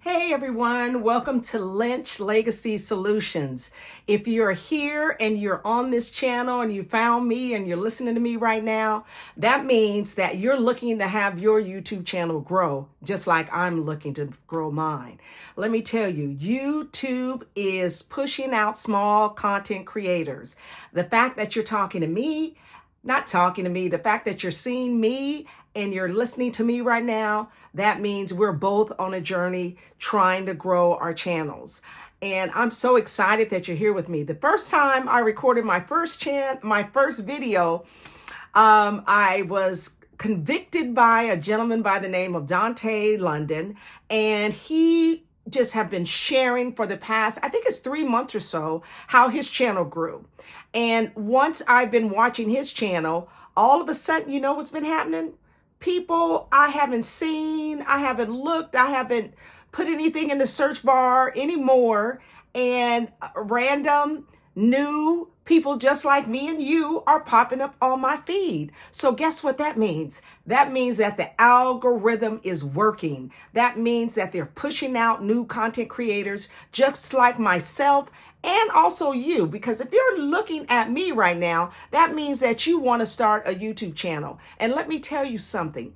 Hey everyone, welcome to Lynch Legacy Solutions. If you're here and you're on this channel and you found me and you're listening to me right now, that means that you're looking to have your YouTube channel grow, just like I'm looking to grow mine. Let me tell you, YouTube is pushing out small content creators. The fact that you're talking to me, not talking to me, the fact that you're seeing me and you're listening to me right now, that means we're both on a journey trying to grow our channels. And I'm so excited that you're here with me. The first time I recorded my first video, I was convicted by a gentleman by the name of Dante London, and he just have been sharing for the past, I think it's 3 months or so, how his channel grew. And once I've been watching his channel, all of a sudden, you know what's been happening? People I haven't seen, I haven't looked, I haven't put anything in the search bar anymore, and random new people just like me and you are popping up on my feed. So guess what that means? That means that the algorithm is working. That means that they're pushing out new content creators just like myself and also you, because if you're looking at me right now, that means that you want to start a YouTube channel. And let me tell you something.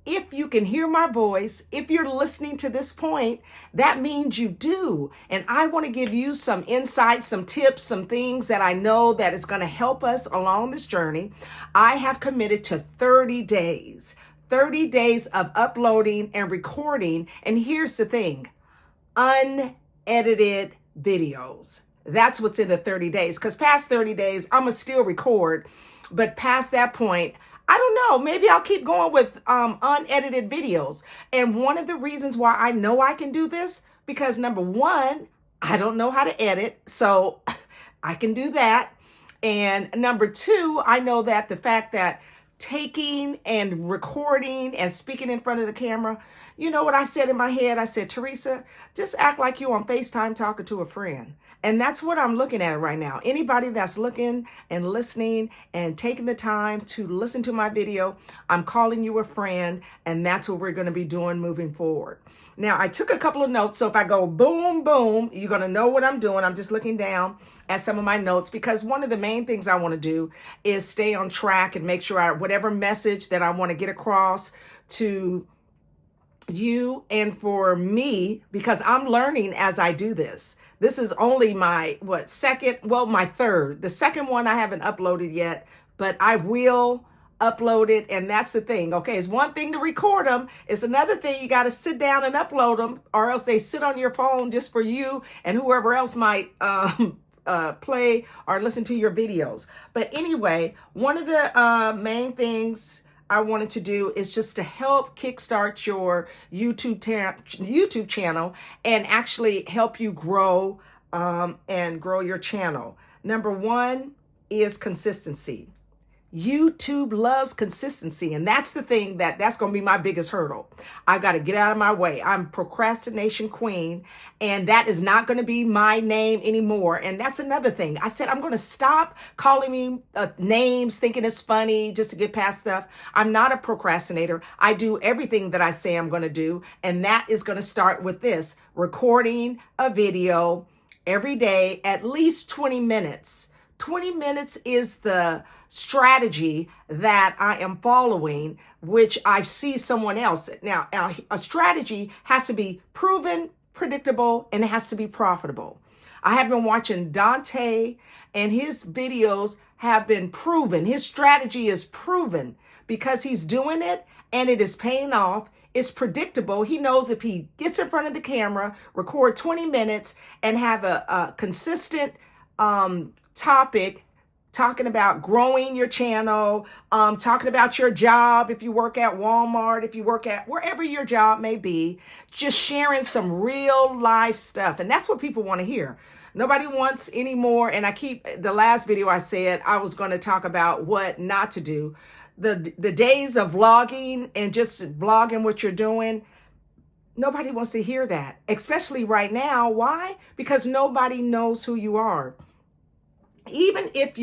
If you can hear my voice, if you're listening to this point, that means you do. And I want to give you some insights, some tips, some things that I know that is going to help us along this journey. I have committed to 30 days of uploading and recording. And here's the thing, unedited videos. That's what's in the 30 days. Because past 30 days, I'm going to still record. But past that point, I don't know, maybe I'll keep going with unedited videos. And one of the reasons why I know I can do this, because number one, I don't know how to edit, so I can do that. And number two, I know that the fact that taking and recording and speaking in front of the camera, you know what I said in my head? I said, Teresa, just act like you on FaceTime talking to a friend. And that's what I'm looking at right now. Anybody that's looking and listening and taking the time to listen to my video, I'm calling you a friend, and that's what we're going to be doing moving forward. Now, I took a couple of notes, so if I go boom, boom, you're going to know what I'm doing. I'm just looking down at some of my notes, because one of the main things I want to do is stay on track and make sure whatever message that I want to get across to you and for me, because I'm learning as I do this. This is only my my third. The second one I haven't uploaded yet, but I will upload it. And that's the thing. Okay, it's one thing to record them. It's another thing, you got to sit down and upload them, or else they sit on your phone just for you and whoever else might play or listen to your videos. But anyway, one of the main things I wanted to do is just to help kickstart your YouTube channel and actually help you grow and grow your channel. Number one is consistency. YouTube loves consistency, and that's the thing that's going to be my biggest hurdle. I've got to get out of my way. I'm procrastination queen, and that is not going to be my name anymore. And that's another thing. I said I'm going to stop calling me names, thinking it's funny just to get past stuff. I'm not a procrastinator. I do everything that I say I'm going to do, and that is going to start with this, recording a video every day, at least 20 minutes. 20 minutes is the strategy that I am following, which I see someone else. Now, a strategy has to be proven, predictable, and it has to be profitable. I have been watching Dante, and his videos have been proven. His strategy is proven because he's doing it and it is paying off. It's predictable. He knows if he gets in front of the camera, record 20 minutes, and have a consistent topic, talking about growing your channel, talking about your job, if you work at Walmart, if you work at wherever your job may be, just sharing some real life stuff. And that's what people want to hear. Nobody wants any more. And the last video I said I was going to talk about what not to do. The days of vlogging and just vlogging what you're doing, nobody wants to hear that, especially right now. Why? Because nobody knows who you are. Even if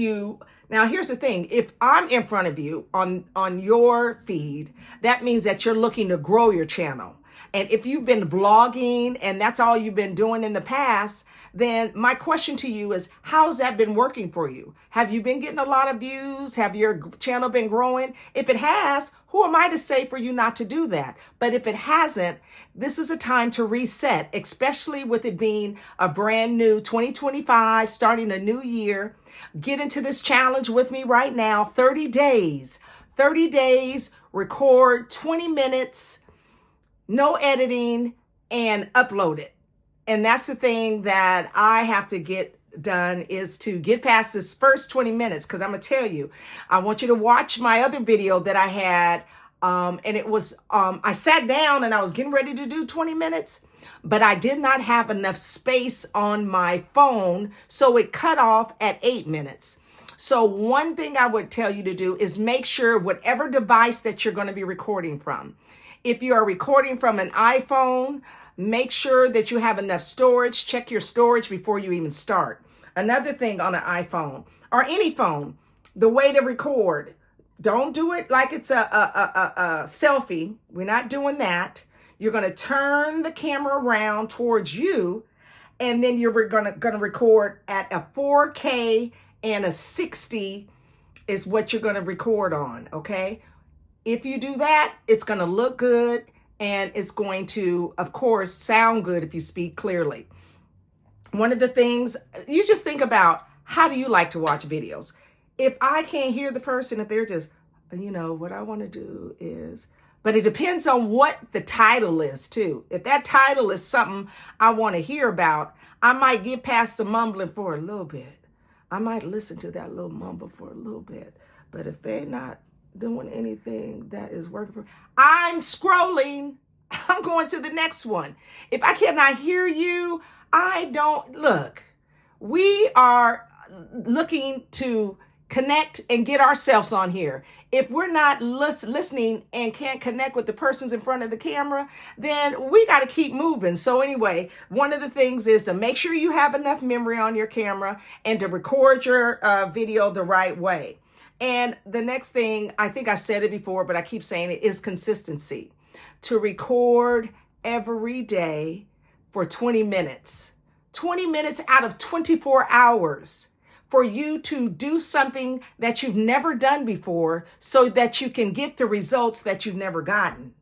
now here's the thing, if I'm in front of you on your feed, that means that you're looking to grow your channel. And if you've been blogging and that's all you've been doing in the past, then my question to you is, how's that been working for you? Have you been getting a lot of views? Have your channel been growing? If it has, who am I to say for you not to do that? But if it hasn't, this is a time to reset, especially with it being a brand new 2025, starting a new year. Get into this challenge with me right now, 30 days. 30 days, record 20 minutes, no editing, and upload it. And that's the thing that I have to get done, is to get past this first 20 minutes. Because I'm going to tell you, I want you to watch my other video that I had. And it was, I sat down and I was getting ready to do 20 minutes, but I did not have enough space on my phone. So it cut off at 8 minutes. So one thing I would tell you to do is make sure whatever device that you're going to be recording from, if you are recording from an iPhone, make sure that you have enough storage. Check your storage before you even start. Another thing on an iPhone or any phone, the way to record, don't do it like it's a selfie. We're not doing that. You're going to turn the camera around towards you, and then you're going to record at a 4K and a 60 is what you're going to record on, okay? If you do that, it's going to look good, and it's going to, of course, sound good if you speak clearly. One of the things, you just think about, how do you like to watch videos? If I can't hear the person, if they're just, what I want to do is, but it depends on what the title is too. If that title is something I want to hear about, I might get past the mumbling for a little bit. I might listen to that little mumble for a little bit. But if they're not doing anything that is working for, I'm scrolling. I'm going to the next one. If I cannot hear you, I don't look. We are looking to connect and get ourselves on here. If we're not listening and can't connect with the persons in front of the camera, then we got to keep moving. So anyway, one of the things is to make sure you have enough memory on your camera and to record your video the right way. And the next thing, I think I've said it before, but I keep saying it, is consistency. To record every day for 20 minutes. 20 minutes out of 24 hours. For you to do something that you've never done before so that you can get the results that you've never gotten.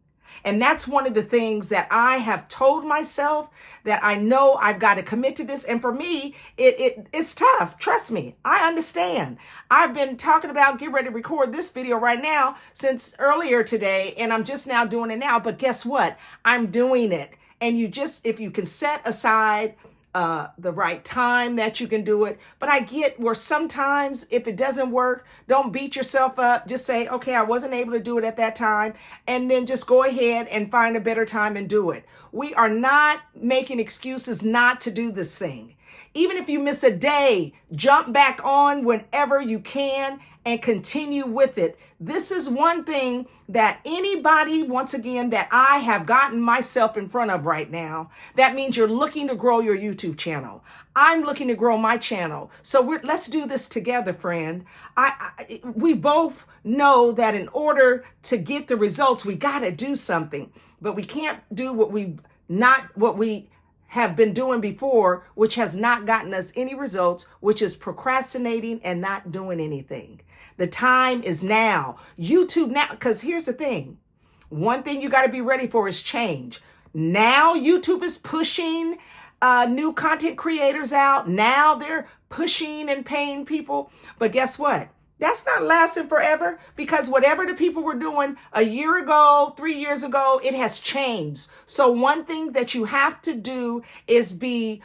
And that's one of the things that I have told myself, that I know I've got to commit to this. And for me, it's tough. Trust me, I understand. I've been talking about get ready to record this video right now since earlier today, and I'm just now doing it now. But guess what? I'm doing it. And if you can set aside the right time that you can do it. But I get where sometimes if it doesn't work, don't beat yourself up. Just say, okay, I wasn't able to do it at that time. And then just go ahead and find a better time and do it. We are not making excuses not to do this thing. Even if you miss a day, jump back on whenever you can and continue with it. This is one thing that anybody, once again, that I have gotten myself in front of right now. That means you're looking to grow your YouTube channel. I'm looking to grow my channel. So let's do this together, friend. We both know that in order to get the results, we got to do something, but we can't do what we have been doing before, which has not gotten us any results, which is procrastinating and not doing anything. The time is now. YouTube now, because here's the thing. One thing you got to be ready for is change. Now YouTube is pushing new content creators out. Now they're pushing and paying people. But guess what? That's not lasting forever, because whatever the people were doing a year ago, 3 years ago, it has changed. So one thing that you have to do is be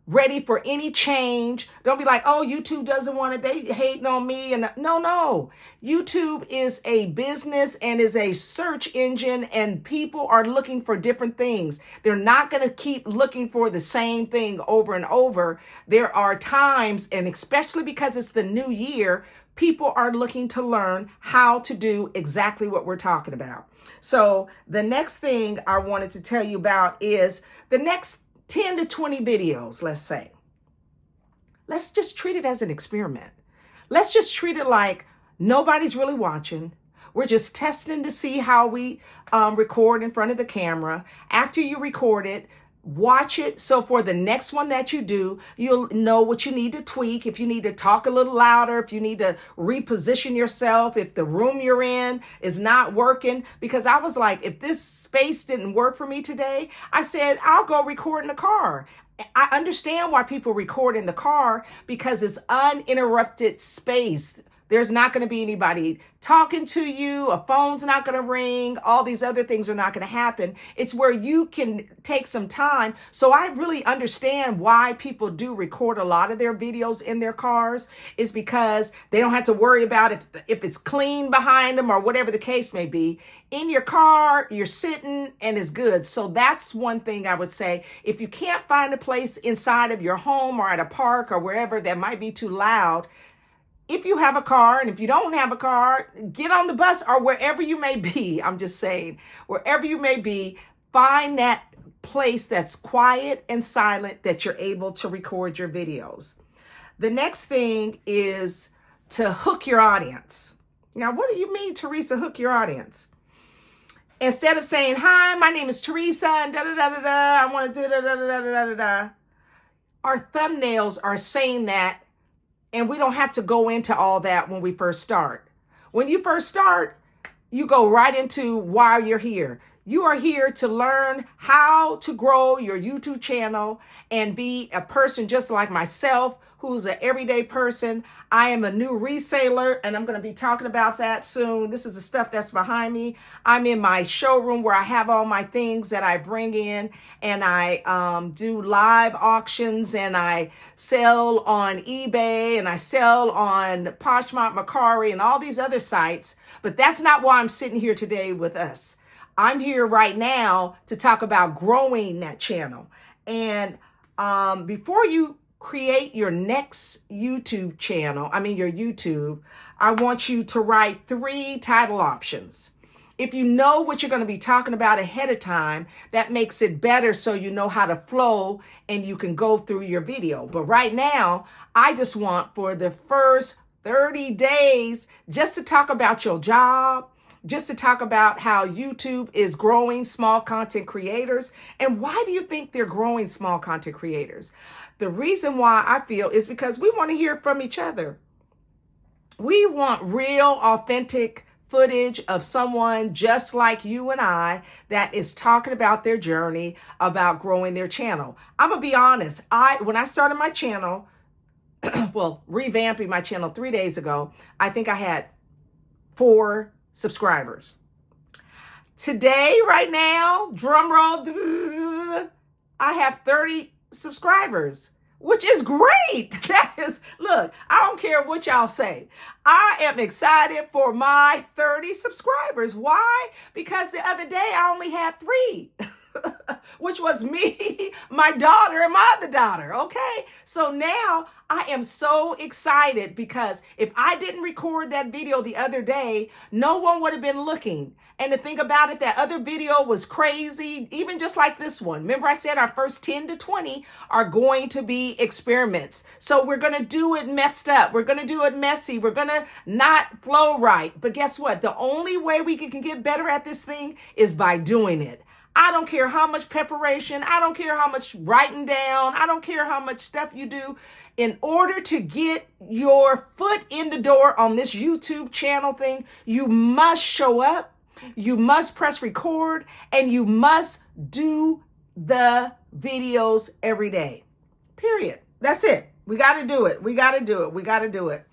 ready for any change. Don't be like, oh, YouTube doesn't want it. They hating on me. And no. YouTube is a business and is a search engine, and people are looking for different things. They're not going to keep looking for the same thing over and over. There are times, and especially because it's the new year, people are looking to learn how to do exactly what we're talking about. So the next thing I wanted to tell you about is the next 10 to 20 videos, let's say. Let's just treat it as an experiment. Let's just treat it like nobody's really watching. We're just testing to see how we record in front of the camera. After you record it, watch it. So for the next one that you do, you'll know what you need to tweak. If you need to talk a little louder, if you need to reposition yourself, if the room you're in is not working. Because I was like, if this space didn't work for me today, I said, I'll go record in the car. I understand why people record in the car, because it's uninterrupted space. There's not going to be anybody talking to you. A phone's not going to ring. All these other things are not going to happen. It's where you can take some time. So I really understand why people do record a lot of their videos in their cars, is because they don't have to worry about if it's clean behind them or whatever the case may be. In your car, you're sitting and it's good. So that's one thing I would say. If you can't find a place inside of your home or at a park or wherever that might be too loud, if you have a car, and if you don't have a car, get on the bus or wherever you may be. I'm just saying, wherever you may be, find that place that's quiet and silent that you're able to record your videos. The next thing is to hook your audience. Now, what do you mean, Teresa, hook your audience? Instead of saying, hi, my name is Teresa, and da-da-da-da-da, I want to do da-da-da-da-da-da. Our thumbnails are saying that, and we don't have to go into all that when we first start. When you first start, you go right into why you're here. You are here to learn how to grow your YouTube channel and be a person just like myself, who's an everyday person. I am a new reseller, and I'm going to be talking about that soon. This is the stuff that's behind me. I'm in my showroom where I have all my things that I bring in, and I do live auctions, and I sell on eBay, and I sell on Poshmark, Mercari, and all these other sites. But that's not why I'm sitting here today with us. I'm here right now to talk about growing that channel. And before you create your next YouTube channel, your YouTube, I want you to write 3 title options. If you know what you're going to be talking about ahead of time, that makes it better, so you know how to flow and you can go through your video. But right now, I just want for the first 30 days just to talk about your job, just to talk about how YouTube is growing small content creators. And why do you think they're growing small content creators? The reason why I feel is because we want to hear from each other. We want real, authentic footage of someone just like you and I that is talking about their journey, about growing their channel. I'm going to be honest. When I started my channel, revamping my channel 3 days ago, I think I had 4 subscribers. Today, right now, drum roll, I have 30 subscribers, which is great. Look, I don't care what y'all say. I am excited for my 30 subscribers. Why? Because the other day I only had 3. Which was me, my daughter, and my other daughter, okay? So now I am so excited, because if I didn't record that video the other day, no one would have been looking. And to think about it, that other video was crazy, even just like this one. Remember I said our first 10 to 20 are going to be experiments. So we're going to do it messed up. We're going to do it messy. We're going to not flow right. But guess what? The only way we can get better at this thing is by doing it. I don't care how much preparation. I don't care how much writing down. I don't care how much stuff you do. In order to get your foot in the door on this YouTube channel thing, you must show up, you must press record, and you must do the videos every day. Period. That's it. We got to do it. We got to do it. We got to do it.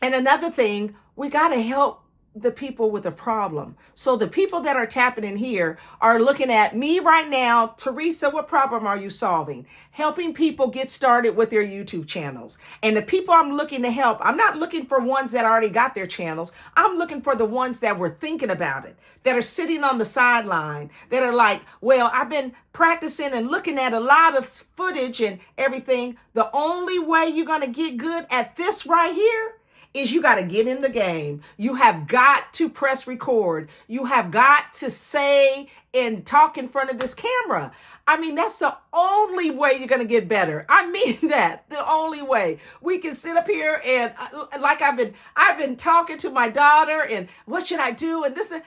And another thing, we got to help the people with a problem. So the people that are tapping in here are looking at me right now. Teresa, what problem are you solving? Helping people get started with their YouTube channels. And the people I'm looking to help, I'm not looking for ones that already got their channels. I'm looking for the ones that were thinking about it, that are sitting on the sideline, that are like, well, I've been practicing and looking at a lot of footage and everything. The only way you're going to get good at this right here is you got to get in the game. You have got to press record. You have got to say and talk in front of this camera. I mean, that's the only way you're going to get better. I mean that, the only way. We can sit up here and like I've been talking to my daughter and what should I do? And this, and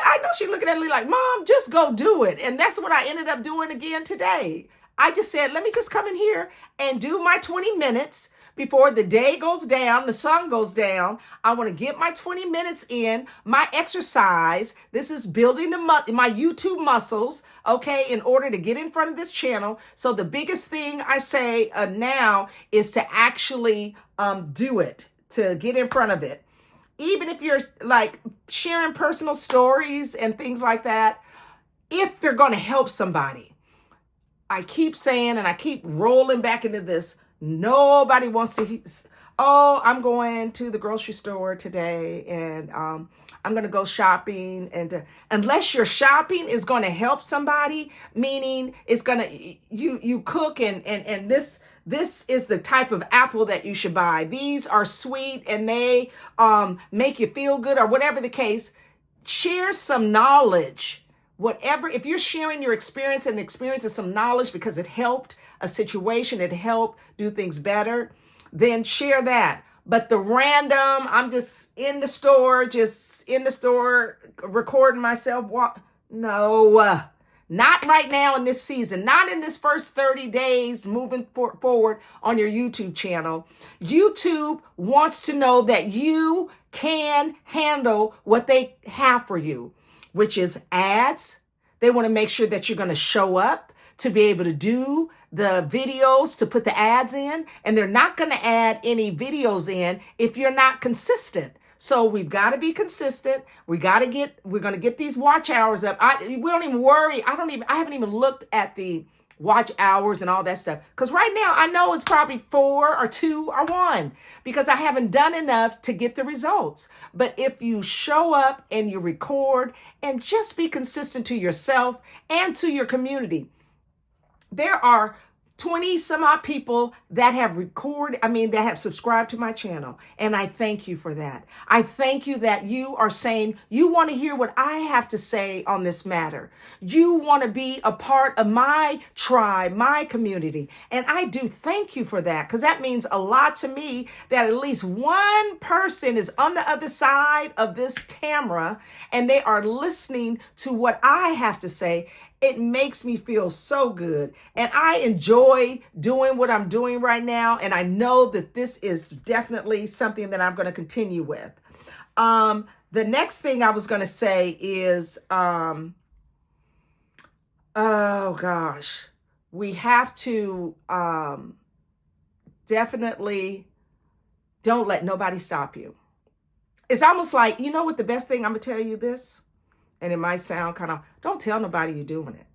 I know she's looking at me like, Mom, just go do it. And that's what I ended up doing again today. I just said, let me just come in here and do my 20 minutes before the day goes down, the sun goes down. I want to get my 20 minutes in, my exercise. This is building my YouTube muscles, okay, in order to get in front of this channel. So the biggest thing I say now is to actually do it, to get in front of it. Even if you're like sharing personal stories and things like that, if they're going to help somebody. I keep saying, and I keep rolling back into this, nobody wants to, oh, I'm going to the grocery store today and I'm going to go shopping. And unless your shopping is going to help somebody, meaning it's going to, you cook and this is the type of apple that you should buy. These are sweet and they make you feel good or whatever the case. Share some knowledge. Whatever, if you're sharing your experience and the experience of some knowledge because it helped a situation, it helped do things better, then share that. But the random, I'm just in the store recording myself. No, not right now in this season, not in this first 30 days moving forward on your YouTube channel. YouTube wants to know that you can handle what they have for you, which is ads. They want to make sure that you're going to show up to be able to do the videos, to put the ads in, and they're not going to add any videos in if you're not consistent. So we've got to be consistent. We're going to get these watch hours up. We don't even worry. I haven't even looked at the watch hours and all that stuff. Because right now I know it's probably 4 or 2 or 1 because I haven't done enough to get the results. But if you show up and you record and just be consistent to yourself and to your community, there are 20 some odd people that have that have subscribed to my channel. And I thank you for that. I thank you that you are saying you want to hear what I have to say on this matter. You want to be a part of my tribe, my community. And I do thank you for that because that means a lot to me that at least one person is on the other side of this camera and they are listening to what I have to say. It makes me feel so good. And I enjoy doing what I'm doing right now. And I know that this is definitely something that I'm going to continue with. The next thing I was going to say is, oh gosh, we have to definitely don't let nobody stop you. It's almost like, you know what the best thing, I'm going to tell you this. And it might sound kind of, don't tell nobody you're doing it.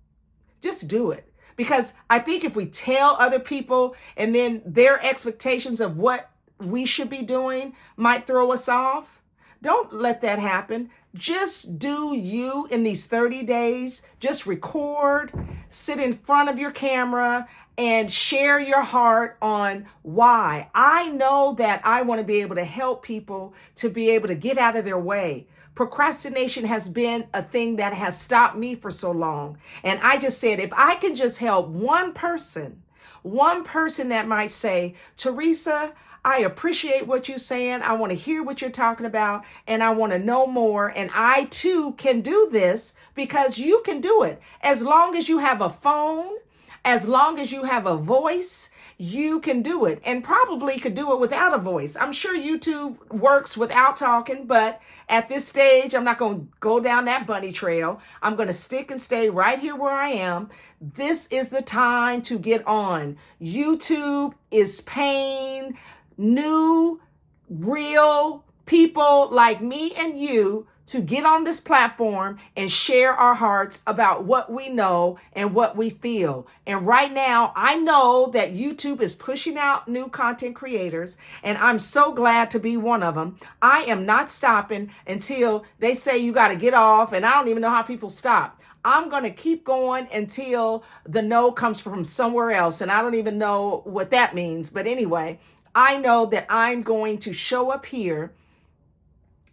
Just do it. Because I think if we tell other people and then their expectations of what we should be doing might throw us off, don't let that happen. Just do you in these 30 days. Just record, sit in front of your camera and share your heart on why. I know that I want to be able to help people to be able to get out of their way. Procrastination has been a thing that has stopped me for so long. And I just said, if I can just help one person that might say, Teresa, I appreciate what you're saying. I want to hear what you're talking about and I want to know more. And I too can do this because you can do it. As long as you have a phone, as long as you have a voice, you can do it and probably could do it without a voice. I'm sure YouTube works without talking, but at this stage, I'm not going to go down that bunny trail. I'm going to stick and stay right here where I am. This is the time to get on. YouTube is paying new, real people like me and you to get on this platform and share our hearts about what we know and what we feel. And right now, I know that YouTube is pushing out new content creators, and I'm so glad to be one of them. I am not stopping until they say you got to get off, and I don't even know how people stop. I'm going to keep going until the no comes from somewhere else, and I don't even know what that means. But anyway, I know that I'm going to show up here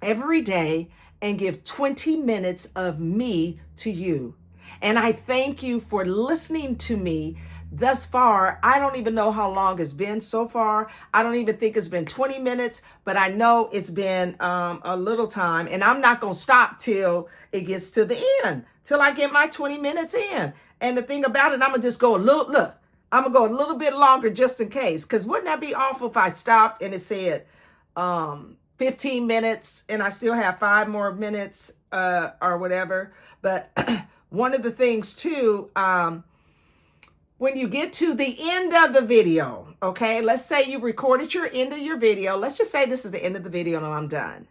every day and give 20 minutes of me to you. And I thank you for listening to me thus far. I don't even know how long it's been so far. I don't even think it's been 20 minutes, but I know it's been a little time. And I'm not going to stop till it gets to the end, till I get my 20 minutes in. And the thing about it, I'm going to just go a little, look, I'm going to go a little bit longer just in case. Because wouldn't that be awful if I stopped and it said 15 minutes and I still have 5 more minutes or whatever. But one of the things too, when you get to the end of the video, okay, let's say you recorded your end of your video. Let's just say this is the end of the video and I'm done.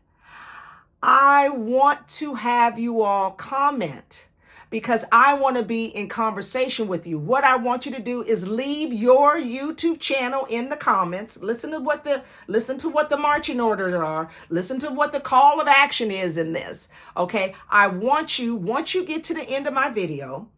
I want to have you all comment because I want to be in conversation with you. What I want you to do is leave your YouTube channel in the comments. Listen to what the marching orders are. Listen to what the call of action is in this. Okay, I want you, once you get to the end of my video,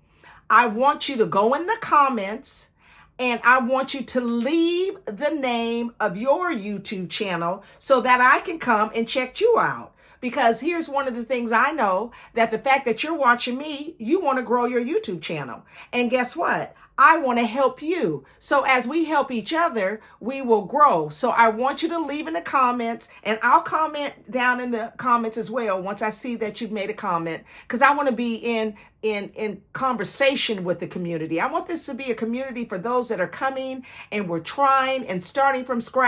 I want you to go in the comments and I want you to leave the name of your YouTube channel so that I can come and check you out. Because here's one of the things I know, that the fact that you're watching me, you want to grow your YouTube channel. And guess what? I want to help you. So as we help each other, we will grow. So I want you to leave in the comments, and I'll comment down in the comments as well once I see that you've made a comment, because I want to be in conversation with the community. I want this to be a community for those that are coming and we're trying and starting from scratch.